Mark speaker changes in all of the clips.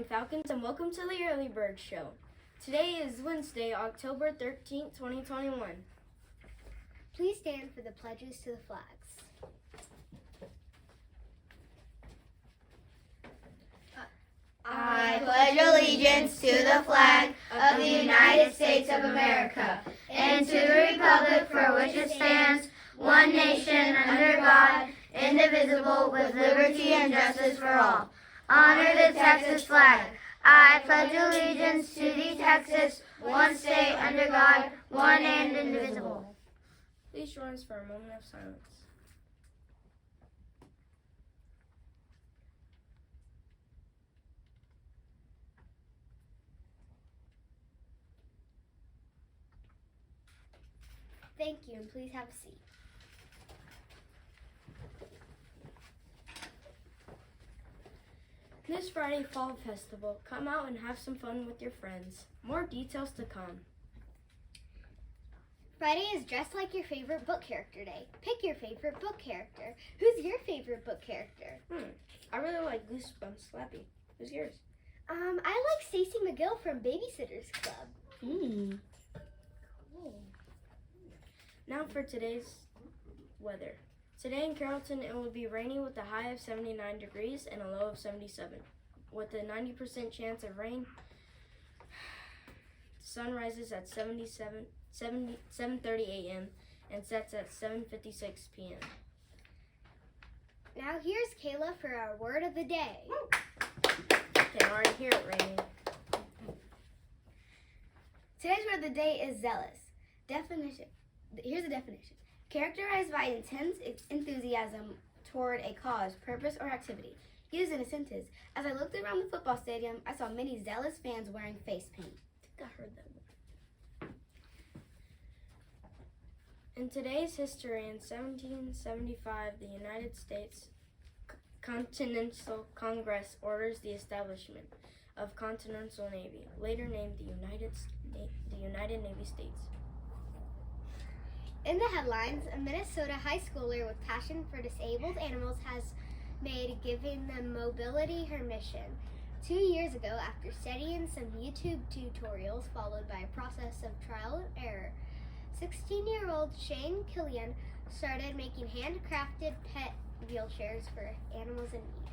Speaker 1: Falcons, and welcome to the Early Bird Show. Today is Wednesday, October 13th, 2021.
Speaker 2: Please stand for the pledges to the flags.
Speaker 3: I pledge allegiance to the flag of the United States of America and to the republic for which it stands, one nation, under God, indivisible, with liberty and justice for all. Honor the Texas flag. I pledge allegiance to the Texas, one state, under God, one and indivisible.
Speaker 1: Please join us for a moment of silence.
Speaker 2: Thank you, and please have a seat.
Speaker 1: This Friday Fall Festival, come out and have some fun with your friends. More details to come.
Speaker 2: Friday is Dress Like Your Favorite Book Character Day. Pick your favorite book character. Who's your favorite book character?
Speaker 1: I really like Goosebumps Slappy. Who's yours?
Speaker 2: I like Stacey McGill from Babysitter's Club.
Speaker 1: Cool. Now for today's weather. Today in Carrollton, it will be rainy with a high of 79 degrees and a low of 77. With a 90% chance of rain, the sun rises at 7:30 a.m. and sets at 7:56 p.m.
Speaker 2: Now here's Kayla for our word of the day.
Speaker 1: Can already hear it raining.
Speaker 4: Today's word of the day is zealous. Definition. Here's a definition. Characterized by intense enthusiasm toward a cause, purpose, or activity. Used in a sentence. As I looked around the football stadium, I saw many zealous fans wearing face paint.
Speaker 1: I think I heard that one. In today's history, in 1775, the United States Continental Congress orders the establishment of Continental Navy, later named the United Navy States.
Speaker 2: In the headlines, a Minnesota high schooler with passion for disabled animals has made giving them mobility her mission. 2 years ago, after studying some YouTube tutorials followed by a process of trial and error, 16-year-old Shane Killian started making handcrafted pet wheelchairs for animals in need.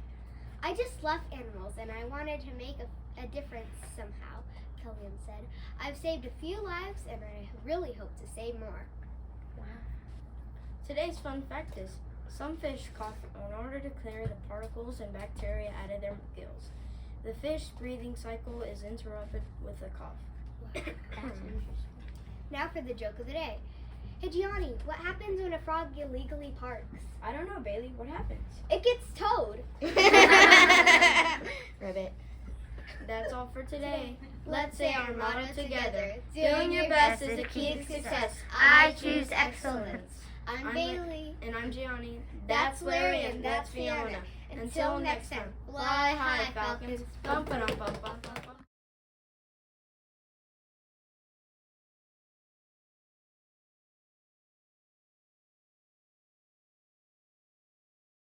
Speaker 2: I just love animals and I wanted to make a difference somehow, Killian said. I've saved a few lives and I really hope to save more.
Speaker 1: Today's fun fact is, some fish cough in order to clear the particles and bacteria out of their gills. The fish breathing cycle is interrupted with a cough.
Speaker 2: Now for the joke of the day. Hey Gianni, what happens when a frog illegally parks?
Speaker 1: I don't know, Bailey. What happens?
Speaker 2: It gets towed.
Speaker 4: Ribbit.
Speaker 1: That's all for today.
Speaker 2: Let's say our motto together.
Speaker 3: Doing your best is the key to success. I choose excellence.
Speaker 2: I'm Bailey.
Speaker 1: And I'm Gianni.
Speaker 2: That's Larry and that's Fiona.
Speaker 1: Until next time, fly high, Falcons. Bum, ba, dum, bum, bum, bum.